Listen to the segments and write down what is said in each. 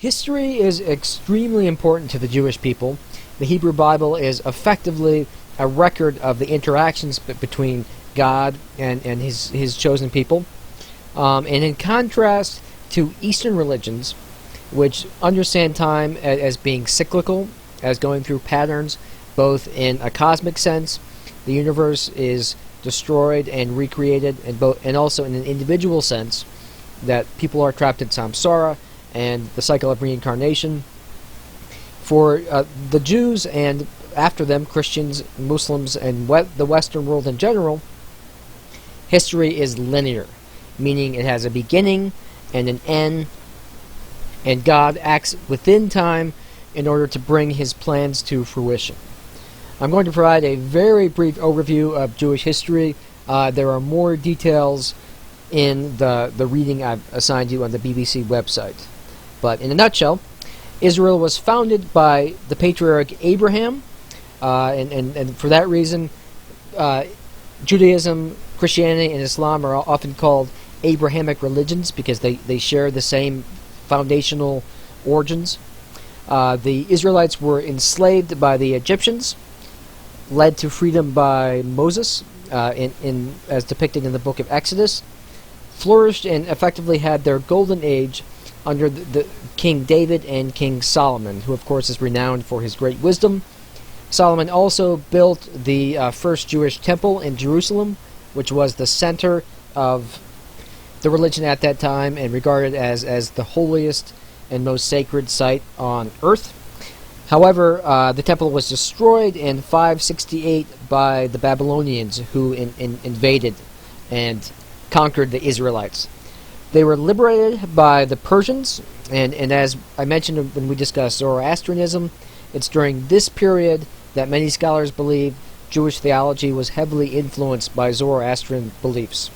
History is extremely important to the Jewish people. The Hebrew Bible is effectively a record of the interactions between God and his chosen people. And in contrast to Eastern religions, which understand time as being cyclical, as going through patterns, both in a cosmic sense, the universe is destroyed and recreated, and also in an individual sense, that people are trapped in samsara and the cycle of reincarnation. For the Jews and after them Christians, Muslims, and the Western world in general, history is linear, meaning it has a beginning and an end, and God acts within time in order to bring his plans to fruition. I'm going to provide a very brief overview of Jewish history. There are more details in the reading I've assigned you on the BBC website. But in a nutshell, Israel was founded by the patriarch Abraham, and for that reason, Judaism, Christianity, and Islam are often called Abrahamic religions because they share the same foundational origins. The Israelites were enslaved by the Egyptians, led to freedom by Moses, as depicted in the book of Exodus, flourished and effectively had their golden age under the King David and King Solomon, who of course is renowned for his great wisdom. Solomon also built the first Jewish temple in Jerusalem, which was the center of the religion at that time and regarded as the holiest and most sacred site on earth. However, the temple was destroyed in 568 by the Babylonians, who invaded and conquered the Israelites. They were liberated by the Persians, and as I mentioned when we discussed Zoroastrianism, it's during this period that many scholars believe Jewish theology was heavily influenced by Zoroastrian beliefs.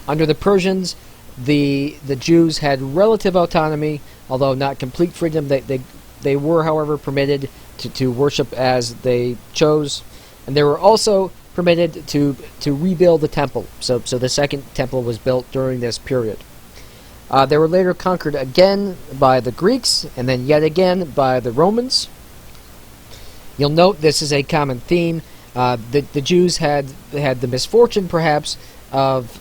Under the Persians, the Jews had relative autonomy, although not complete freedom. They were, however, permitted to worship as they chose, and they were also permitted to rebuild the temple. So the second temple was built during this period. They were later conquered again by the Greeks, and then yet again by the Romans. You'll note this is a common theme. The Jews had the misfortune, perhaps, of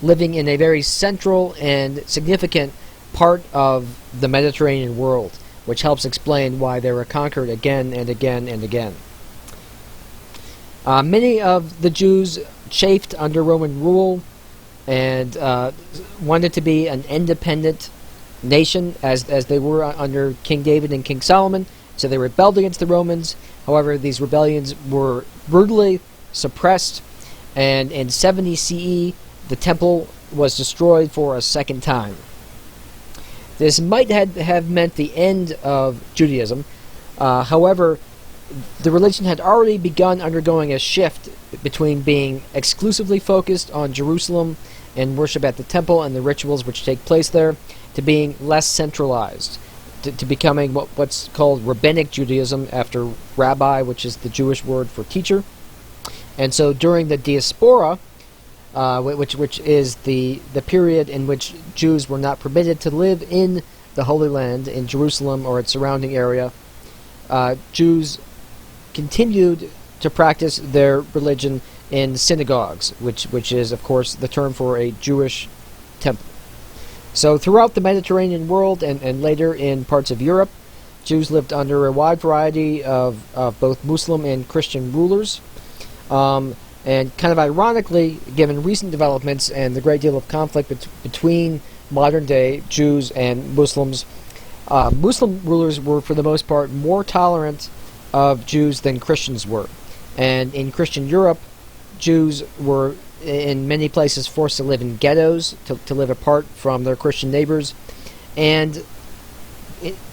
living in a very central and significant part of the Mediterranean world, which helps explain why they were conquered again and again and again. Many of the Jews chafed under Roman rule and wanted to be an independent nation as they were under King David and King Solomon, so they rebelled against the Romans. However, these rebellions were brutally suppressed, and in 70 CE, the temple was destroyed for a second time. This might have meant the end of Judaism. However, the religion had already begun undergoing a shift between being exclusively focused on Jerusalem and worship at the temple and the rituals which take place there, to being less centralized, to becoming what's called Rabbinic Judaism, after rabbi, which is the Jewish word for teacher. And so during the diaspora, which is the period in which Jews were not permitted to live in the Holy Land, in Jerusalem or its surrounding area, Jews continued to practice their religion in synagogues, which is, of course, the term for a Jewish temple. So throughout the Mediterranean world and later in parts of Europe, Jews lived under a wide variety of both Muslim and Christian rulers. And kind of ironically, given recent developments and the great deal of conflict between modern-day Jews and Muslims, Muslim rulers were, for the most part, more tolerant of Jews than Christians were. And in Christian Europe, Jews were in many places forced to live in ghettos, to live apart from their Christian neighbors, and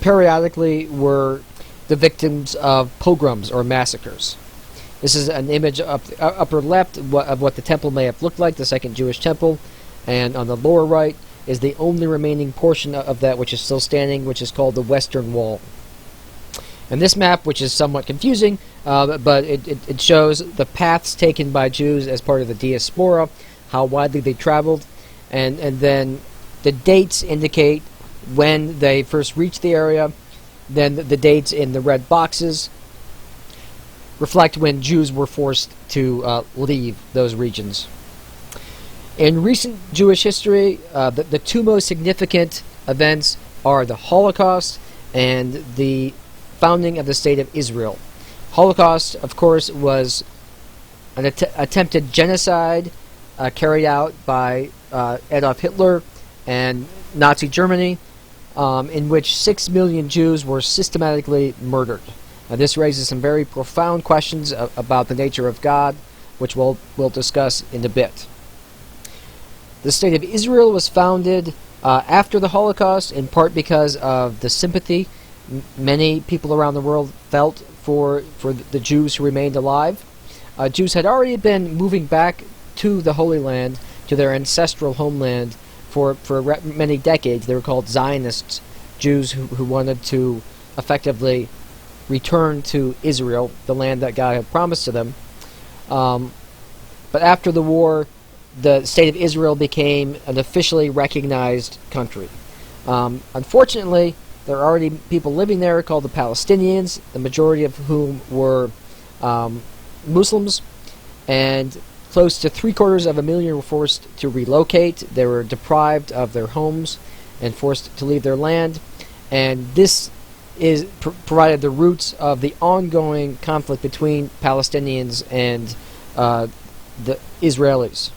periodically were the victims of pogroms or massacres. This is an image up the upper left of what the temple may have looked like, the second Jewish temple, and on the lower right is the only remaining portion of that which is still standing, which is called the Western Wall. And this map, which is somewhat confusing, but it shows the paths taken by Jews as part of the diaspora, how widely they traveled, and then the dates indicate when they first reached the area. Then the dates in the red boxes reflect when Jews were forced to leave those regions. In recent Jewish history, the two most significant events are the Holocaust and the founding of the State of Israel. Holocaust, of course, was an attempted genocide carried out by Adolf Hitler and Nazi Germany, in which 6 million Jews were systematically murdered. Now, this raises some very profound questions about the nature of God, which we'll discuss in a bit. The State of Israel was founded after the Holocaust, in part because of the sympathy many people around the world felt for the Jews who remained alive. Jews had already been moving back to the Holy Land, to their ancestral homeland, for many decades. They were called Zionists, Jews who wanted to effectively return to Israel, the land that God had promised to them. But after the war, the State of Israel became an officially recognized country. Unfortunately, there are already people living there called the Palestinians, the majority of whom were Muslims, and close to 750,000 were forced to relocate. They were deprived of their homes and forced to leave their land, and this is provided the roots of the ongoing conflict between Palestinians and the Israelis,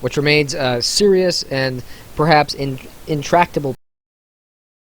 which remains a serious and perhaps intractable